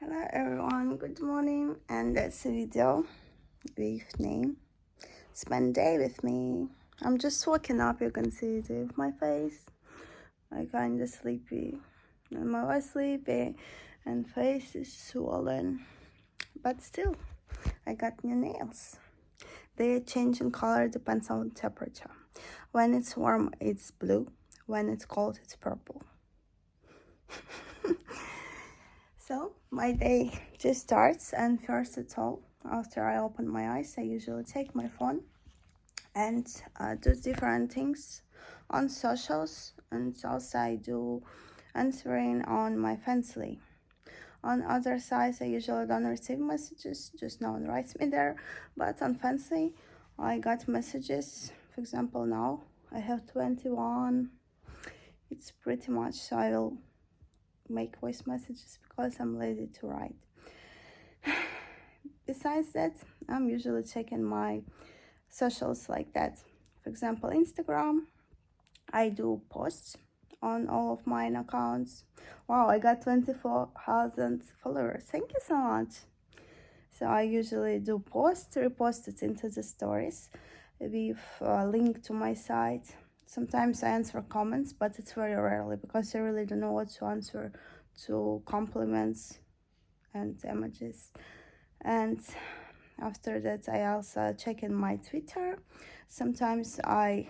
Hello everyone, good morning, and that's a video with name Spend Day with me. I'm just waking up, you can see it with my face. I kinda sleepy. And my voice sleepy and face is swollen. But still, I got new nails. They change in color depends on temperature. When it's warm, it's blue. When it's cold, it's purple. So my day just starts, and first of all, after I open my eyes, I usually take my phone and do different things on socials, and also I do answering on my Fansly. On other sides, I usually don't receive messages, just no one writes me there, but on Fansly, I got messages. For example, now I have 21. It's pretty much, so I will make voice messages because I'm lazy to write. Besides that, I'm usually checking my socials like that. For example, Instagram, I do posts on all of mine accounts. Wow, I got 24,000 followers. Thank you so much. So I usually do posts, repost it into the stories with a link to my site. Sometimes I answer comments, but it's very rarely because I really don't know what to answer to compliments and images. And after that, I also check in my Twitter. Sometimes I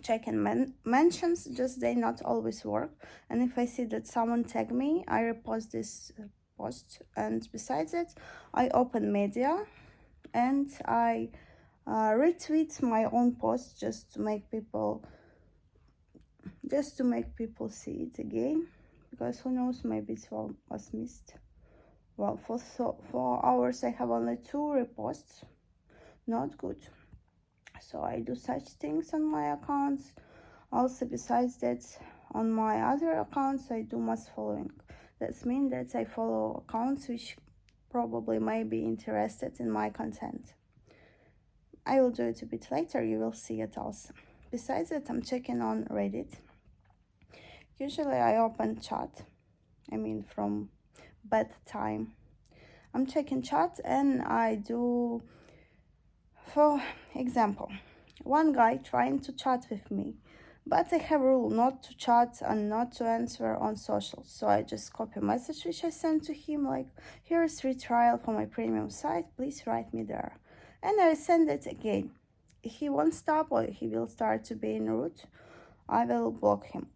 check in mentions, just they not always work. And if I see that someone tagged me, I repost this post. And besides it, I open media and I retweet my own post just to make people see it again, because who knows, maybe it was missed. Well, for 4 hours I have only 2 reposts, not good. So I do such things on my accounts. Also, besides that, on my other accounts I do must following. That means that I follow accounts which probably may be interested in my content. I will do it a bit later, you will see it also. Besides that, I'm checking on Reddit. Usually I open chat, from bedtime. I'm checking chat and I do, for example, one guy trying to chat with me, but I have a rule not to chat and not to answer on socials. So I just copy a message which I sent to him, like, here is free trial for my premium site, please write me there. And I send it again. If he won't stop or he will start to be rude, I will block him.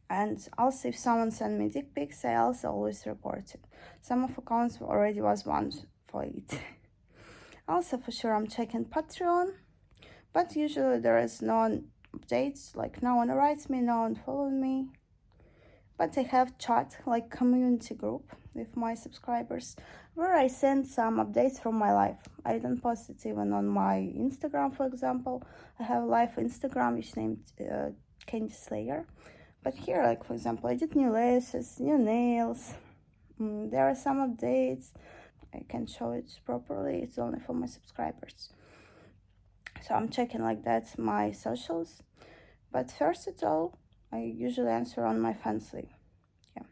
And also, if someone send me dick pics, I also always report it. Some of accounts already was banned for it. Also, for sure, I'm checking Patreon, but usually there is no updates, like no one writes me, no one follows me. But I have chat, like community group with my subscribers, where I send some updates from my life. I don't post it even on my Instagram, for example. I have a live Instagram which named Candy Slayer. But here, like, for example, I did new lashes, new nails. There are some updates. I can show it properly. It's only for my subscribers. So I'm checking like that my socials. But first of all, I usually answer on my Fansly. Yeah.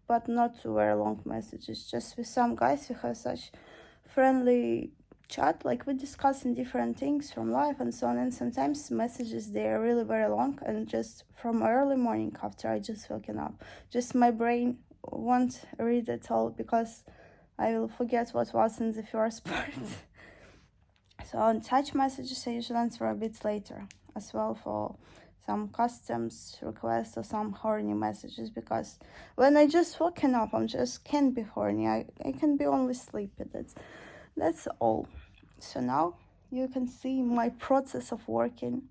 But not to very long messages. Just with some guys who have such friendly chat, like we discussing different things from life and so on, and sometimes messages they are really very long, and just from early morning after I just woken up, just my brain won't read it all because I will forget what was in the first part. So on such messages I usually answer a bit later, as well for some customs requests or some horny messages, because when I just woken up, I'm just can't be horny. I can be only sleepy. That's all. So now you can see my process of working,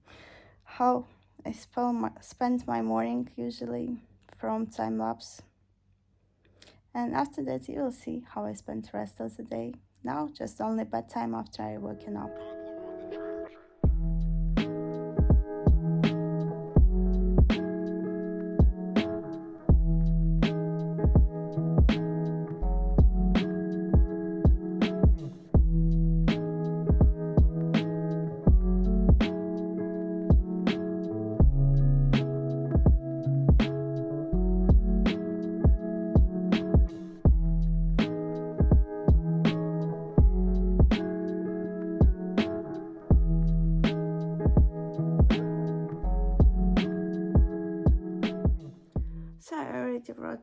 how I spend my morning usually from time lapse. And after that you will see how I spend the rest of the day. Now just only bedtime after I woken up.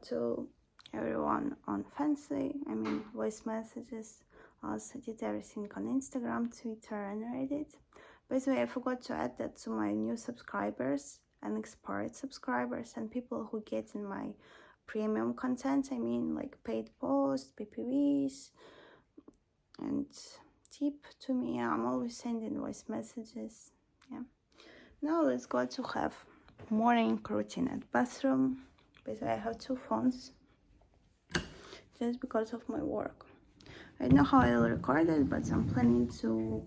to everyone on Fancy, voice messages. Also did everything on Instagram, Twitter, and Reddit. By the way, I forgot to add that to my new subscribers and expired subscribers and people who get in my premium content. Like paid posts, PPVs, and tip to me. I'm always sending voice messages. Yeah. Now let's go to have morning routine at bathroom. Basically, I have 2 phones just because of my work. I don't know how I'll record it, but I'm planning to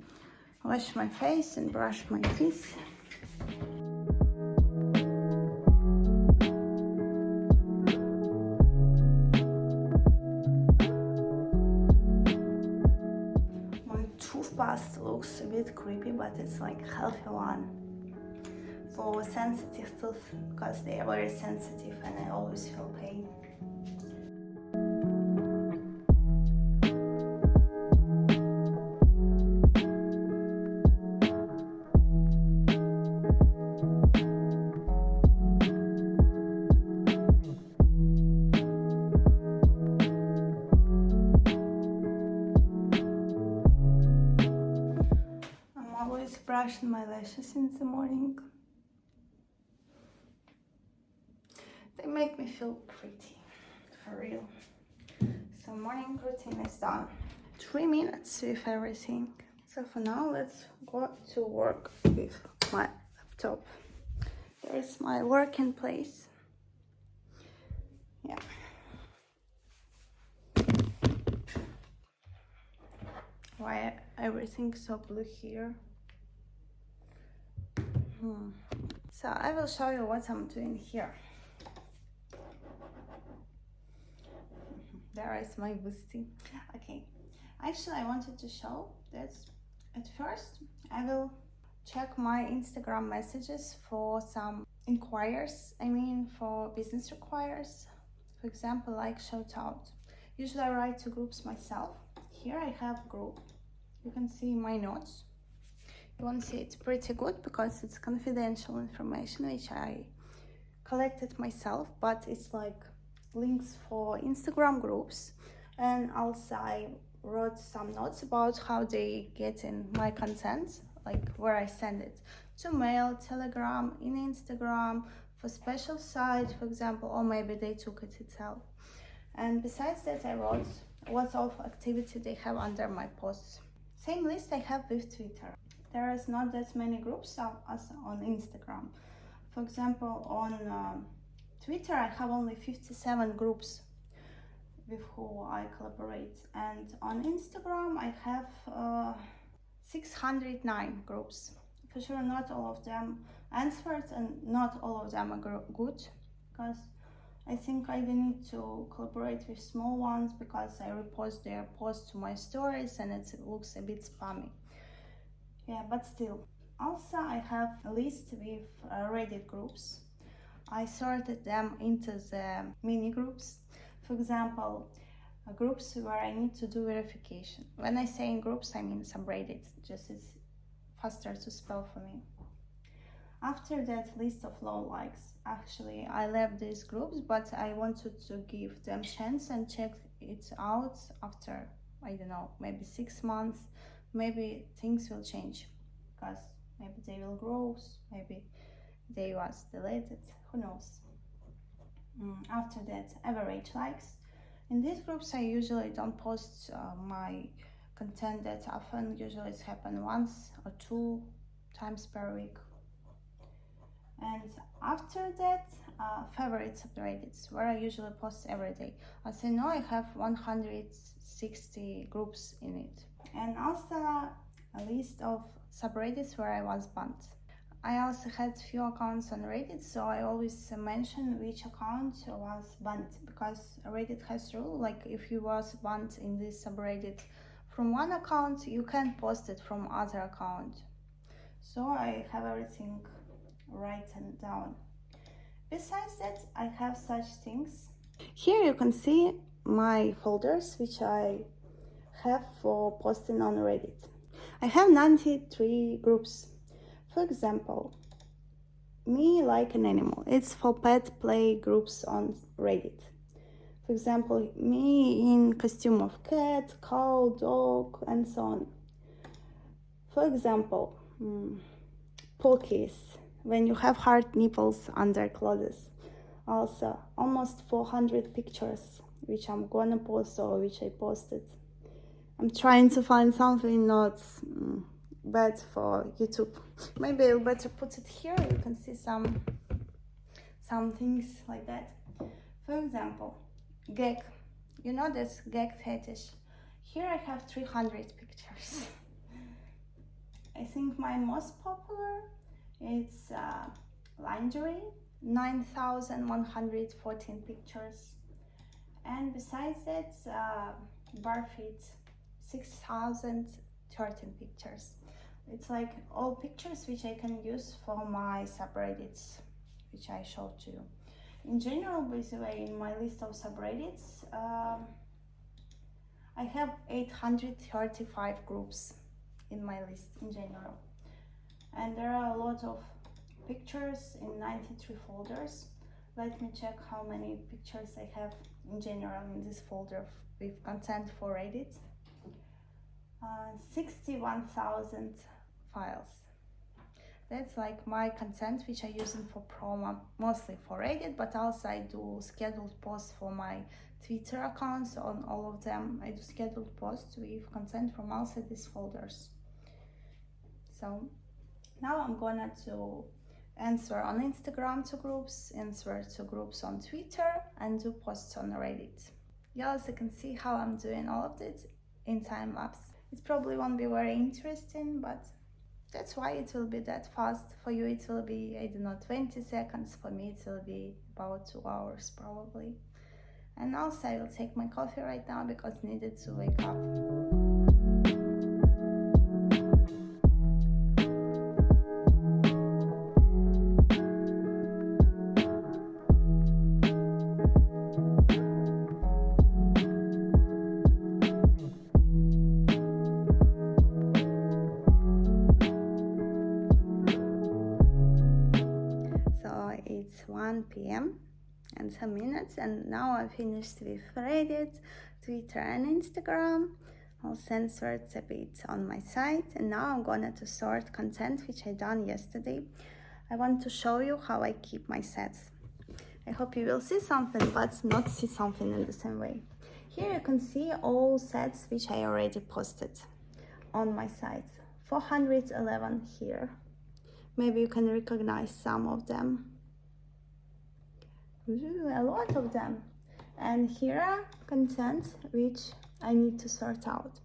wash my face and brush my teeth. My toothpaste looks a bit creepy, but it's like healthy one for sensitive teeth because they are very sensitive and I always feel pain. I'm always brushing my lashes in the morning. They make me feel pretty, for real. So morning routine is done. 3 minutes with everything. So for now, let's go to work with my laptop. There is my working place. Yeah. Why everything so blue here? So I will show you what I'm doing here. There is my boosty. Okay, actually I wanted to show that at first I will check my Instagram messages for some inquiries, for business requires, for example, like shout out. Usually I write to groups myself. Here I have group. You can see my notes. You won't see it's pretty good because it's confidential information which I collected myself, but it's like links for Instagram groups, and also I wrote some notes about how they get in my content, like where I send it to mail, Telegram, in Instagram, for special sites, for example, or maybe they took it itself. And besides that, I wrote what sort of activity they have under my posts. Same list I have with Twitter. There is not that many groups as on Instagram. For example, on Twitter I have only 57 groups with who I collaborate, and on Instagram I have 609 groups. For sure not all of them answered and not all of them are good, because I think I need to collaborate with small ones because I repost their posts to my stories and it looks a bit spammy. Yeah, but still. Also I have a list with Reddit groups. I sorted them into the mini groups. For example, groups where I need to do verification. When I say in groups, I mean subreddit, just it's faster to spell for me. After that list of low likes, actually I left these groups, but I wanted to give them chance and check it out after, I don't know, maybe 6 months. Maybe things will change, because maybe they will grow, maybe they was deleted, who knows. After that, average likes. In these groups I usually don't post my content that often. Usually it's happen once or 2 times per week. And after that, favorite subreddits, where I usually post every day. As I know, I have 160 groups in it. And also a list of subreddits where I was banned. I also had few accounts on Reddit, so I always mention which account was banned, because Reddit has rule, like if you was banned in this subreddit from one account, you can't post it from other account. So I have everything written down. Besides that, I have such things. Here you can see my folders which I have for posting on Reddit. I have 93 groups. For example, me like an animal. It's for pet play groups on Reddit. For example, me in costume of cat, cow, dog, and so on. For example, Pockies, when you have hard nipples under clothes. Also, almost 400 pictures, which I'm gonna post or which I posted. I'm trying to find something not bad for YouTube. Maybe I'll better put it here. You can see some things like that. For example, gag. You know this gag fetish. Here I have 300 pictures. I think my most popular is lingerie, 9,114 pictures. And besides that, barfit, 6,013 pictures. It's like all pictures which I can use for my subreddits, which I showed to you. In general, by the way, in my list of subreddits, I have 835 groups in my list in general. And there are a lot of pictures in 93 folders. Let me check how many pictures I have in general in this folder with content for Reddit. 61,000 files. That's like my content which I use for promo, mostly for Reddit, but also I do scheduled posts for my Twitter accounts. On all of them I do scheduled posts with content from also these folders. So now I'm gonna to answer on Instagram to groups, answer to groups on Twitter, and do posts on Reddit. You also can see how I'm doing all of this in time lapse. It probably won't be very interesting, but that's why it will be that fast. For you it will be, I don't know, 20 seconds. For me it will be about 2 hours probably. And also I will take my coffee right now because needed to wake up. It's 1 p.m. and some minutes, and now I finished with Reddit, Twitter, and Instagram. I'll censor it a bit on my site, and now I'm gonna to sort content which I done yesterday. I want to show you how I keep my sets. I hope you will see something, but not see something in the same way. Here you can see all sets which I already posted on my site. 411 here. Maybe you can recognize some of them. A lot of them. And here are content which I need to sort out.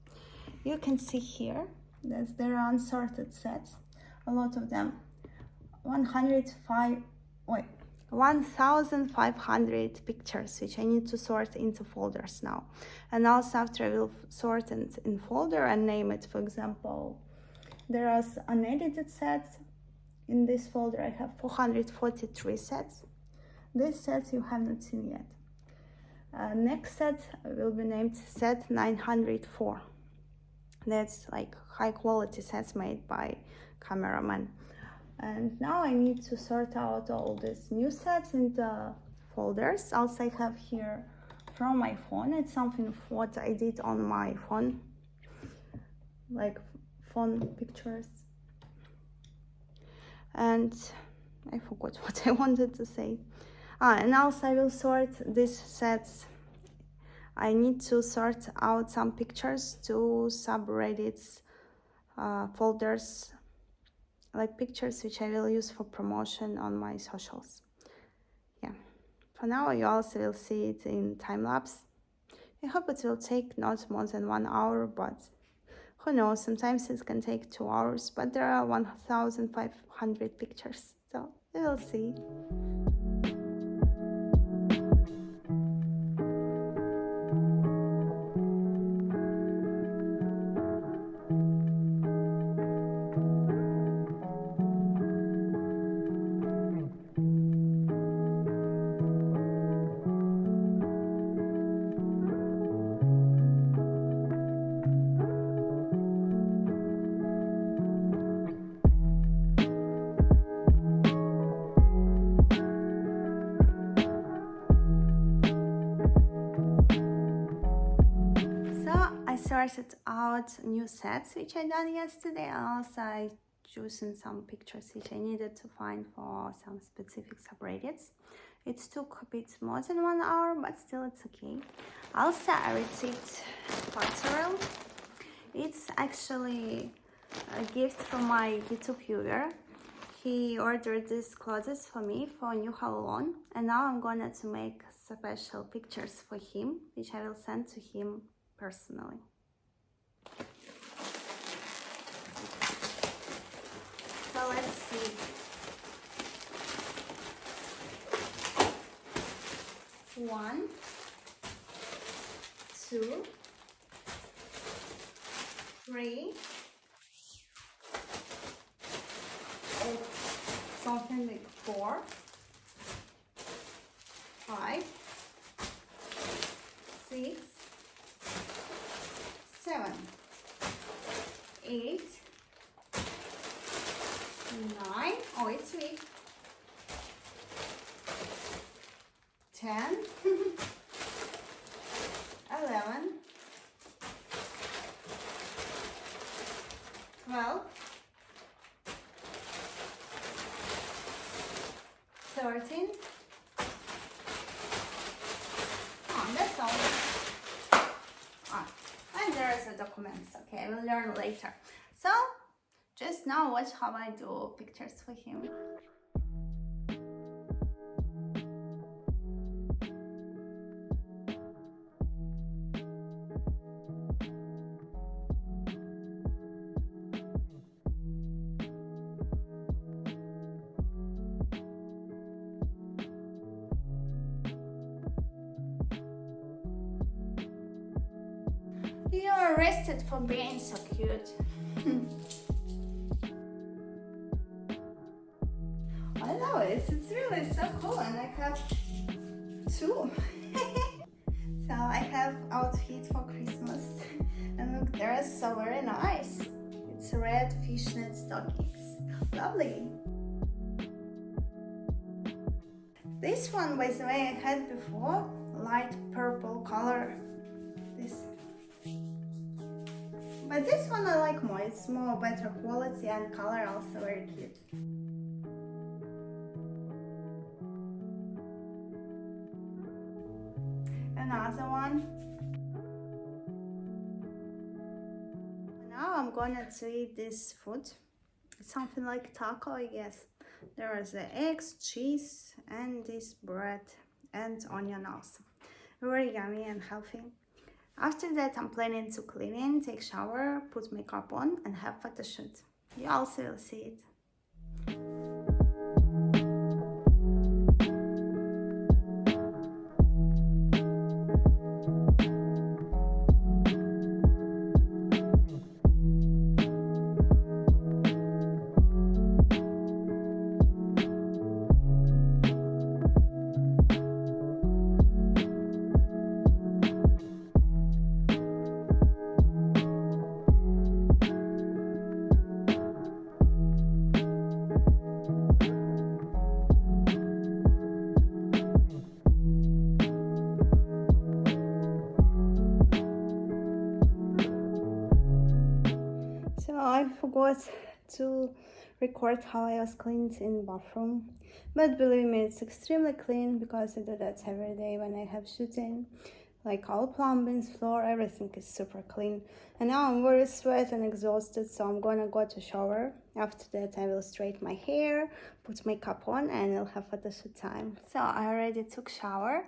You can see here that there are unsorted sets, a lot of them. 1,500 pictures which I need to sort into folders now. And also after I will sort it in folder and name it. For example, there are unedited sets. In this folder I have 443 sets. These sets you have not seen yet. Next set will be named set 904. That's like high quality sets made by cameraman. And now I need to sort out all these new sets into folders. Also I have here from my phone. It's something what I did on my phone, like phone pictures. And I forgot what I wanted to say. And also I will sort these sets. I need to sort out some pictures to subreddits folders, like pictures which I will use for promotion on my socials. Yeah, for now you also will see it in time-lapse. I hope it will take not more than 1 hour, but who knows, sometimes it can take 2 hours, but there are 1,500 pictures, so we will see. sorted out new sets which I done yesterday, and also I chosen some pictures which I needed to find for some specific subreddits. It took a bit more than 1 hour, but still it's okay. Also, I received parcel. It's actually a gift from my YouTube viewer. He ordered these clothes for me for New Halloween, and now I'm gonna to make special pictures for him, which I will send to him personally. So let's see. One, two, three, and something like 4, 5, 6, 7, 8, 9. Oh, it's weak. 10, 11, 12, 13. Oh, that's all. And there is the documents. Okay, I will learn later. So, just now watch how I do pictures for him. You are arrested for being so cute. I know it's really so cool, and I have 2. So I have outfit for Christmas, and look, they're so very nice. It's red fishnet stockings, lovely. This one, by the way, I had before, light purple color. This. But this one I like more, it's more better quality and color also very cute. Another one. Now I'm gonna to eat this food. It's something like taco, I guess. There are the eggs, cheese, and this bread and onion also. Very yummy and healthy. After that, I'm planning to clean in, take shower, put makeup on, and have photo shoot. You also will see it. I forgot to record how I was cleaned in the bathroom, but believe me, it's extremely clean because I do that every day when I have shooting. Like all plumbing, floor, everything is super clean. And now I'm very sweat and exhausted, so I'm gonna go to shower. After that, I will straighten my hair, put makeup on, and I'll have photo shoot time. So I already took shower,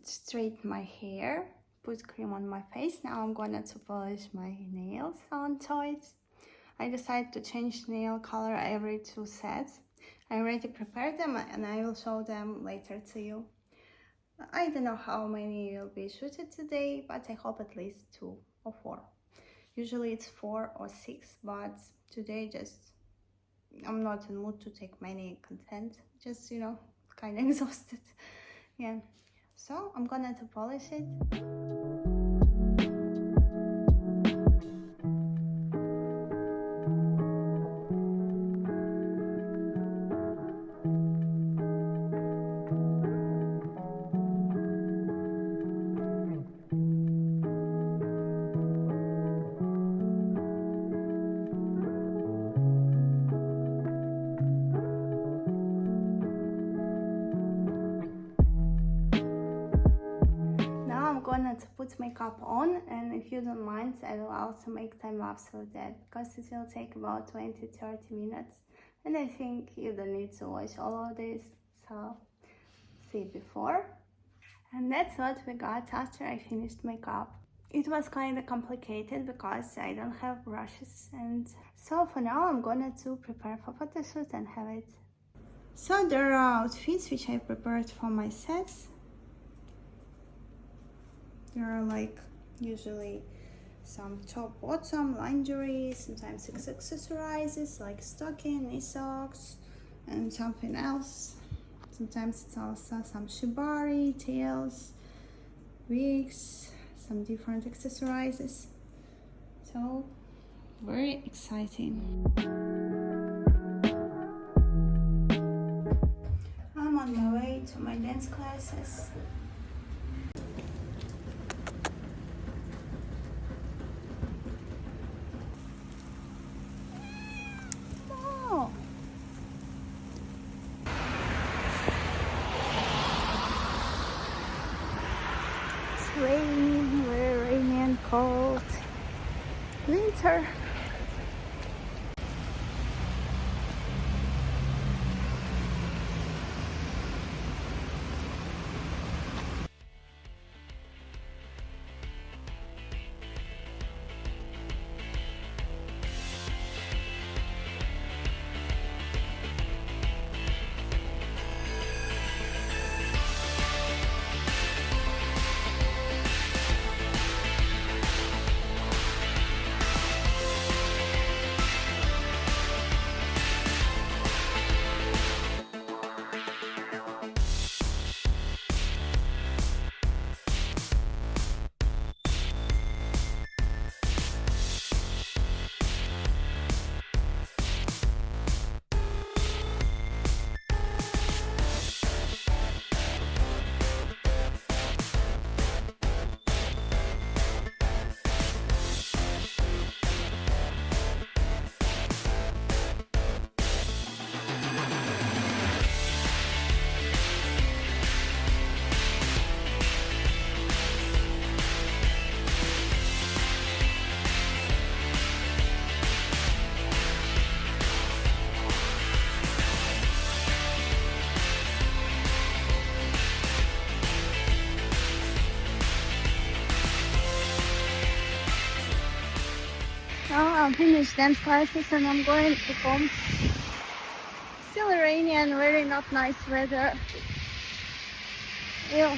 straighten my hair, put cream on my face. Now I'm gonna to polish my nails on toys. I decided to change nail color every 2 sets. I already prepared them and I will show them later to you. I don't know how many will be shooted today, but I hope at least 2 or 4. Usually it's 4 or 6, but today I'm not in mood to take many content. Just, kind of exhausted. Yeah. So I'm gonna to polish it. gonna to put makeup on, and if you don't mind, I will also make time lapse for that, because it will take about 20-30 minutes, and I think you don't need to watch all of this, so see before. And that's what we got after I finished makeup. It was kind of complicated because I don't have brushes, and so for now I'm gonna to prepare for photoshoot and have it. So there are outfits which I prepared for my sets. There are like usually some top bottom lingerie, sometimes accessories like stocking, knee socks, and something else. Sometimes it's also some shibari, tails, wigs, some different accessories. So very exciting. I'm on my way to my dance classes. Oh. It's raining, very rainy and cold. Winter. Now I'm finished dance classes and I'm going to home. Still rainy and very not nice weather. Ew.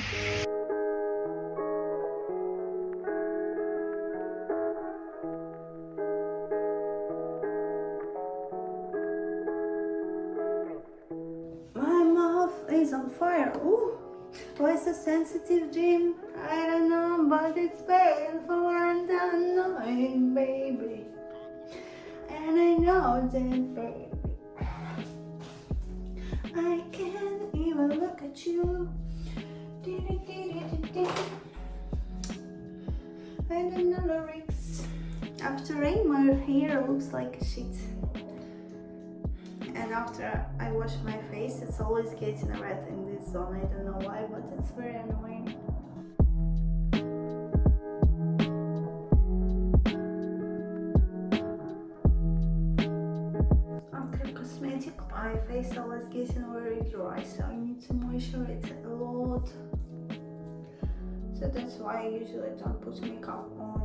My mouth is on fire. Ooh, why so sensitive, Jim? I don't know, but it's painful and annoying, baby. And I know that, baby, I can't even look at you. I don't know lyrics. After rain, my hair looks like a shit. And after I wash my face, it's always getting red in this zone. I don't know why, but it's very annoying. After cosmetic, my face always getting very dry, so I need to moisturize it a lot. So that's why I usually don't put makeup on.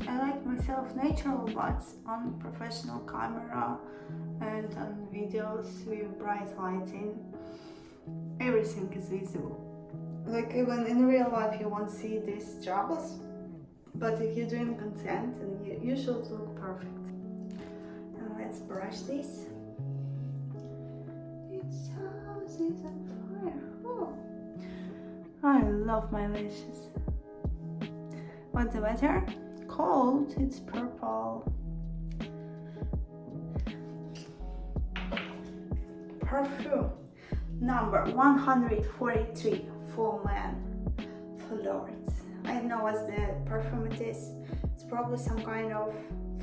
I like myself natural, but on professional camera and on videos with bright lighting, everything is visible. Like even in real life you won't see these troubles, but if you're doing content, and you should look perfect. And let's brush this. This house is on fire. Oh, I love my lashes. What's the weather? Cold, it's purple. Perfume number 143 for men, for lords. I don't know what the perfume it is. It's probably some kind of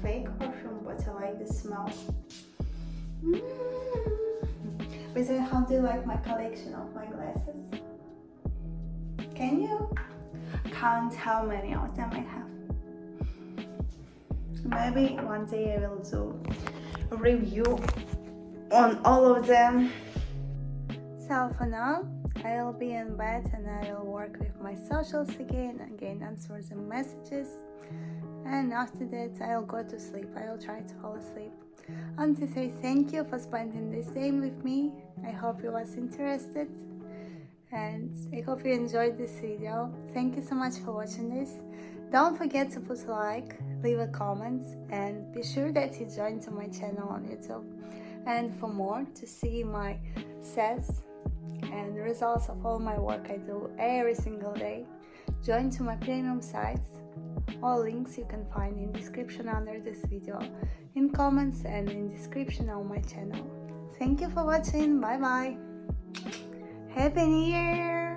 fake perfume, but I like the smell. But how do you like my collection of my glasses? Can you count how many of them I have? Maybe one day I will do a review on all of them. So for now, I'll be in bed and I'll work with my socials again answer the messages, and after that I'll go to sleep. I'll try to fall asleep. And to say thank you for spending this day with me. I hope you was interested and I hope you enjoyed this video. Thank you so much for watching this. Don't forget to put a like, leave a comment, and be sure that you join to my channel on YouTube. And for more, to see my sets and results of all my work I do every single day, join to my premium sites. All links you can find in description under this video, in comments and in description on my channel. Thank you for watching. Bye bye. Happy New Year!